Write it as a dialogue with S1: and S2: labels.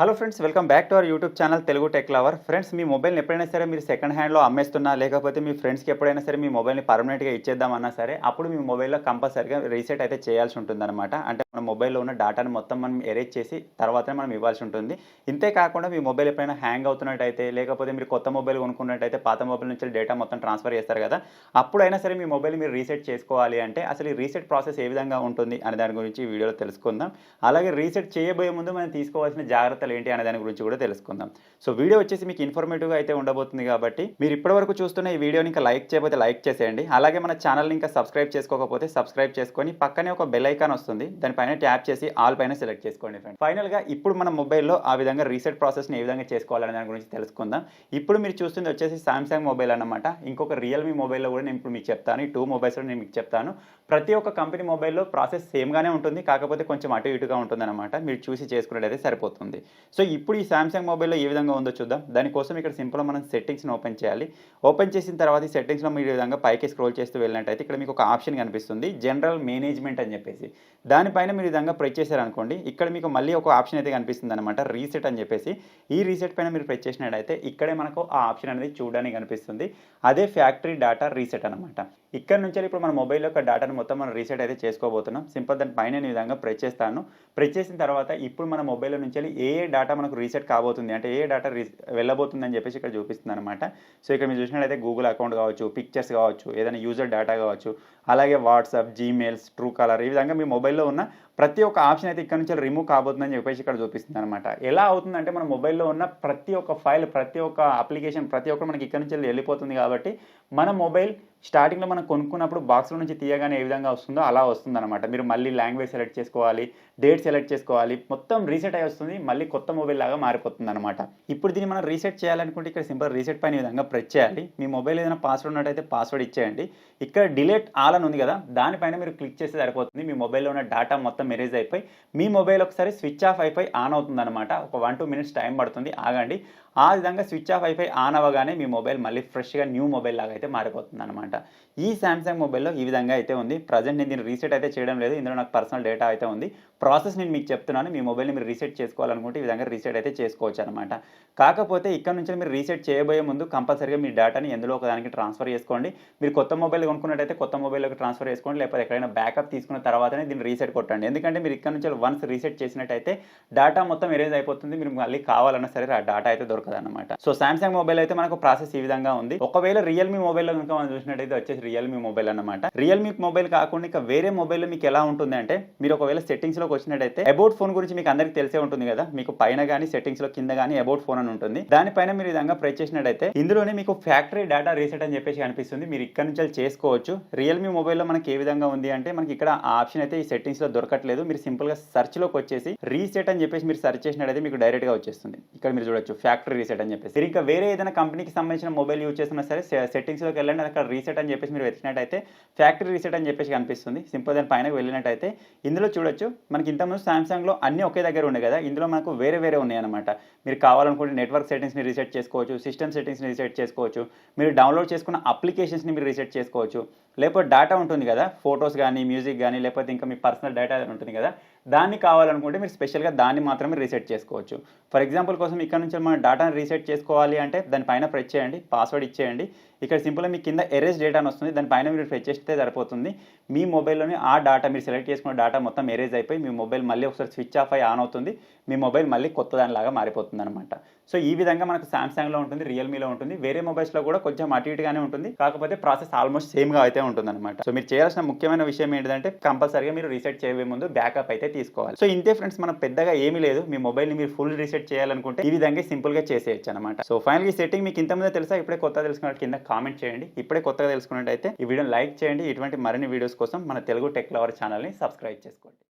S1: Hello friends, welcome back to our YouTube channel Telugu tech lover. Friends, మీ మొబైల్ని ఎప్పుడైనా సరే మీరు సెకండ్ హ్యాండ్లో అమ్మేస్తున్నా, లేకపోతే మీ ఫ్రెండ్స్కి ఎప్పుడైనా సరే మీ మొబైల్ని పర్మనెంట్గా ఇచ్చేద్దామన్నా సరే, అప్పుడు మీ మొబైల్లో కంపల్సరీగా రీసెట్ అయితే చేయాల్సి ఉంటుందన్నమాట. అంటే మన మొబైల్లో ఉన్న డేటాను మొత్తం మనం ఎరేజ్ చేసి తర్వాతనే మనం ఇవ్వాల్సి ఉంటుంది. ఇంతే కాకుండా మీ మొబైల్ ఎప్పుడైనా హ్యాంగ్ అవుతున్నట్టయితే, లేకపోతే మీరు కొత్త మొబైల్ కొనుక్కున్నట్టయితే పాత మొబైల్ నుంచి డేటా మొత్తం ట్రాన్స్ఫర్ చేస్తారు కదా, అప్పుడైనా సరే మీ మొబైల్ మీరు రీసెట్ చేసుకోవాలి అంటే అసలు ఈ రీసెట్ ప్రాసెస్ ఏ విధంగా ఉంటుంది అనే దాని గురించి ఈ వీడియోలో తెలుసుకుందాం. అలాగే రీసెట్ చేయబోయే ముందు మనం తీసుకోవాల్సిన జాగ్రత్తలు ఏంటి అనే దాని గురించి కూడా తెలుసుకుందాం. సో వీడియో వచ్చేసి మీకు ఇన్ఫర్మేటివ్గా అయితే ఉండబోతుంది కాబట్టి మీరు ఇప్పటివరకు చూస్తున్న ఈ వీడియోని ఇంకా లైక్ చేయకపోతే లైక్ చేసేయండి. అలాగే మన ఛానల్ని ఇంకా సబ్స్క్రైబ్ చేసుకోకపోతే సబ్స్క్రైబ్ చేసుకొని పక్కనే ఒక బెల్ ఐకాన్ వస్తుంది, దానిపైన ట్యాప్ చేసి ఆల్ పైన సెలెక్ట్ చేసుకోండి ఫ్రెండ్స్. ఫైనల్గా ఇప్పుడు మన మొబైల్లో ఆ విధంగా రీసెట్ ప్రాసెస్ని ఏ విధంగా చేసుకోవాలనే దాని గురించి తెలుసుకుందాం. ఇప్పుడు మీరు చూస్తుంది వచ్చేసి సామ్సంగ్ మొబైల్ అన్నమాట. ఇంకొక రియల్మీ మొబైల్లో కూడా నేను ఇప్పుడు మీకు చెప్తాను. ఈ 2 మొబైల్స్లో నేను మీకు చెప్తాను. ప్రతి ఒక్క కంపెనీ మొబైల్లో ప్రాసెస్ సేమ్గానే ఉంటుంది, కాకపోతే కొంచెం అటు ఇటుగా ఉంటుందన్నమాట. మీరు చూసి చేసుకున్నట్టయితే సరిపోతుంది. సో ఇప్పుడు ఈ సామ్సంగ్ మొబైల్లో ఏ విధంగా ఉందో చూద్దాం. దానికోసం ఇక్కడ సింపుల్గా మనం సెట్టింగ్స్ని ఓపెన్ చేయాలి. ఓపెన్ చేసిన తర్వాత ఈ సెట్టింగ్స్లో మీరు ఈ విధంగా పైకి స్క్రోల్ చేస్తూ వెళ్ళినట్టయితే ఇక్కడ మీకు ఒక ఆప్షన్ కనిపిస్తుంది, జనరల్ మేనేజ్మెంట్ అని చెప్పేసి. దానిపైన మీరు ఈ విధంగా ప్రెస్ చేశారనుకోండి, ఇక్కడ మీకు మళ్ళీ ఒక ఆప్షన్ అయితే కనిపిస్తుంది అనమాట, రీసెట్ అని చెప్పేసి. ఈ రీసెట్ పైన మీరు ప్రెస్ చేసినట్టయితే ఇక్కడే మనకు ఆ ఆప్షన్ అనేది చూడడానికి కనిపిస్తుంది. అదే ఫ్యాక్టరీ డేటా రీసెట్ అనమాట. ఇక్కడ నుంచి ఇప్పుడు మన మొబైల్ యొక్క డేటాను మొత్తం మనం రీసెట్ అయితే చేసుకోబోతున్నాం. సింపుల్ దాని పైన ఈ విధంగా ప్రెస్ చేస్తాను. ప్రెస్ చేసిన తర్వాత ఇప్పుడు మన మొబైల్ నుంచి ఏ డేటా మనకు రీసెట్ కాబోతుంది అంటే ఏ డేటా వెళ్ళబోతుంది అని చెప్పేసి ఇక్కడ చూపిస్తుంది అనమాట. సో ఇక్కడ మీరు చూసినట్లయితే గూగుల్ అకౌంట్ కావచ్చు, పిక్చర్స్ కావచ్చు, ఏదైనా యూజర్ డేటా కావచ్చు, అలాగే వాట్సాప్, జీమెయిల్స్, ట్రూ కాలర్, ఈ విధంగా మీ మొబైల్లో ఉన్న ప్రతి ఒక్క ఆప్షన్ అయితే ఇక్కడ నుంచి రిమూవ్ కాబోతుందని చెప్పేసి ఇక్కడ చూపిస్తుంది అనమాట. ఎలా అవుతుందంటే మన మొబైల్లో ఉన్న ప్రతి ఒక్క ఫైల్, ప్రతి ఒక్క అప్లికేషన్, ప్రతి ఒక్కరు మనకి ఇక్కడ నుంచి వెళ్ళిపోతుంది. కాబట్టి మన మొబైల్ స్టార్టింగ్లో మనం కొనుక్కున్నప్పుడు బాక్స్లో నుంచి తీయగానే ఏ విధంగా వస్తుందో అలా వస్తుందన్నమాట. మీరు మళ్ళీ లాంగ్వేజ్ సెలెక్ట్ చేసుకోవాలి, డేట్ సెలెక్ట్ చేసుకోవాలి, మొత్తం రీసెట్ అయి వస్తుంది, మళ్ళీ కొత్త మొబైల్ లాగా మారిపోతుంది అనమాట. ఇప్పుడు దీన్ని మనం రీసెట్ చేయాలనుకుంటే ఇక్కడ సింపుల్ రీసెట్ పైన ఈ విధంగా ప్రెస్ చేయాలి. మీ మొబైల్ ఏదైనా పాస్వర్డ్ ఉన్నట్టయితే పాస్వర్డ్ ఇచ్చేయండి. ఇక్కడ డిలీట్ ఆల్ అని ఉంది కదా, దానిపైన మీరు క్లిక్ చేస్తే సరిపోతుంది. మీ మొబైల్లో ఉన్న డేటా మొత్తం ఎరేజ్ అయిపోయి మీ మొబైల్ ఒకసారి స్విచ్ ఆఫ్ అయిపోయి ఆన్ అవుతుంది అనమాట. ఒక 1-2 మినిట్స్ టైం పడుతుంది, ఆగండి. ఆ విధంగా స్విచ్ ఆఫ్ అయిపోయి ఆన్ అవ్వగానే మీ మొబైల్ మళ్ళీ ఫ్రెష్గా న్యూ మొబైల్ లాగా అయితే మారిపోతుంది అనమాట. ఈ సామ్సంగ్ మొబైల్లో ఈ విధంగా అయితే ఉంది. ప్రజెంట్ నేను దీన్ని రీసెట్ అయితే చేయడం లేదు, ఇందులో నాకు పర్సనల్ డేటా అయితే ఉంది. ప్రాసెస్ నేను మీకు చెప్తున్నాను. మీ మొబైల్ని మీరు రీసెట్ చేసుకోవాలనుకుంటే ఈ విధంగా రీసెట్ అయితే చేసుకోవచ్చు అనమాట. కాకపోతే ఇక్కడ నుంచి మీరు రీసెట్ చేయబోయే ముందు కంపల్సరీగా మీ డేటాని ఎందులో ఒకదానికి ట్రాన్స్ఫర్ చేసుకోండి. మీరు కొత్త మొబైల్ కొనుక్కున్నట్టయితే కొత్త మొబైల్లోకి ట్రాన్స్ఫర్ చేసుకోండి, లేకపోతే ఎక్కడైనా బ్యాకప్ తీసుకున్న తర్వాతనే దీన్ని రీసెట్ కొట్టండి. ఎందుకంటే మీరు ఇక్కడ నుంచి వన్స్ రీసెట్ చేసినట్టయితే డేటా మొత్తం ఎరేజ్ అయిపోతుంది. మీరు మళ్ళీ కావాలన్నా సరే ఆ డేటా అయితే దొరకదు అనమాట. సో సామ్సంగ్ మొబైల్ అయితే మనకు ప్రాసెస్ ఈ విధంగా ఉంది. ఒకవేళ రియల్మీ మొబైల్లో కనుక మనం చూసినట్టయితే వచ్చేసి రియల్మీ మొబైల్ అనమాట. రియల్మీ మొబైల్ కాకుండా ఇక వేరే మొబైల్లో మీకు ఎలా ఉంటుంది అంటే, మీరు ఒకవేళ సెట్టింగ్స్లోకి వచ్చినట్టయితే అబౌట్ ఫోన్ గురించి మీకు అందరికీ తెలిసే ఉంటుంది కదా. మీకు పైన కానీ సెట్టింగ్స్లో కింద కానీ అబౌట్ ఫోన్ అని ఉంటుంది. దానిపైన మీరు ఈ విధంగా ప్రెస్ చేసినట్టయితే ఇందులోనే మీకు ఫ్యాక్టరీ డేటా రీసెట్ అని చెప్పేసి కనిపిస్తుంది. మీరు ఇక్కడ నుంచి చేసుకోవచ్చు. రియల్మీ మొబైల్లో మనకి ఏ విధంగా ఉంది అంటే, మనకి ఇక్కడ ఆ ఆప్షన్ అయితే ఈ సెట్టింగ్స్లో దొరకట్లేదు. మీరు సింపుల్గా సెర్చ్లోకి వచ్చేసి రీసెట్ అని చెప్పేసి మీరు సెర్చ్ చేసినట్టయితే మీకు డైరెక్ట్గా వచ్చేస్తుంది. ఇక్కడ మీరు చూడొచ్చు ఫ్యాక్టరీ రీసెట్ అని చెప్పేసి. మీరు ఇంకా వేరే ఏదైనా కంపెనీకి సంబంధించిన మొబైల్ యూజ్ చేస్తున్నా సరే సెట్టింగ్స్లోకి వెళ్ళండి, అక్కడ రీసెట్ అని చెప్పేసి మీరు వెతికినట్టయితే ఫ్యాక్టరీ రీసెట్ అని చెప్పేసి కనిపిస్తుంది. సింపుల్ దాని పైన వెళ్ళినట్టయితే ఇందులో చూడొచ్చు, మనకి ఇంతకుముందు సామ్సంగ్లో అన్ని ఒకే దగ్గర ఉండే కదా, ఇందులో మనకు వేరే వేరే ఉన్నాయి అనమాట. మీరు కావాలనుకుంటే నెట్వర్క్ సెట్టింగ్స్ని రీసెట్ చేసుకోవచ్చు, సిస్టమ్ సెట్టింగ్స్ని రీసెట్ చేసుకోవచ్చు, మీరు డౌన్లోడ్ చేసుకున్న అప్లికేషన్స్ని మీరు రీసెట్ చేసుకోవచ్చు, లేకపోతే డేటా ఉంటుంది కదా, ఫొటోస్ కానీ, మ్యూజిక్ కానీ, లేకపోతే ఇంకా మీ పర్సనల్ డేటా ఉంటుంది కదా, దాన్ని కావాలనుకుంటే మీరు స్పెషల్గా దాన్ని మాత్రమే రీసెట్ చేసుకోవచ్చు. ఫర్ ఎగ్జాంపుల్ కోసం ఇక్కడ నుంచి మన డేటాను రీసెట్ చేసుకోవాలి అంటే దానిపైన ప్రెస్ చేయండి, పాస్వర్డ్ ఇచ్చేయండి. ఇక్కడ సింపుల్గా మీ కింద ఎరేజ్ డేటా అని వస్తుంది, దానిపైన మీరు ప్రెస్ చేస్తే సరిపోతుంది. మీ మొబైల్లోనే ఆ డేటా మీరు సెలెక్ట్ చేసుకున్న డేటా మొత్తం ఎరేజ్ అయిపోయి మీ మొబైల్ మళ్ళీ ఒకసారి స్విచ్ ఆఫ్ అయ్యి ఆన్ అవుతుంది. మీ మొబైల్ మళ్ళీ కొత్త దానిలాగా మారిపోతుంది అనమాట. సో ఈ విధంగా మనకు సామ్సంగ్లో ఉంటుంది, రియల్మీలో ఉంటుంది, వేరే మొబైల్స్లో కూడా కొంచెం అటు ఇటుగానే ఉంటుంది. కాకపోతే ప్రాసెస్ ఆల్మోస్ట్ సేమ్గా అయితే ఉంటుంది అనమాట. సో మీరు చేయాల్సిన ముఖ్యమైన విషయం ఏంటంటే కంపల్సరీగా మీరు రీసెట్ చేయబోయే ముందు బ్యాకప్ అయితే తీసుకోవాలి. సో ఇంతే ఫ్రెండ్స్, మనం పెద్దగా ఏమీ లేదు. మీ మొబైల్ని మీరు ఫుల్ రీసెట్ చేయాలనుకుంటే ఈ విధంగా సింపుల్గా చేసేయచ్చు అనమాట. సో ఫైనల్గా ఈ సెట్టింగ్ మీకు ఇంతకుముందే తెలుసా, ఇప్పుడే కొత్తగా తెలుసుకున్నట్టు కింద కామెంట్ చేయండి. ఇప్పుడే కొత్తగా తెలుసుకున్నట్టయితే ఈ వీడియోని లైక్ చేయండి. ఇటువంటి మరిన్ని వీడియోస్ కోసం మన తెలుగు టెక్ లవర్ ఛానల్ని సబ్స్క్రైబ్ చేసుకోండి.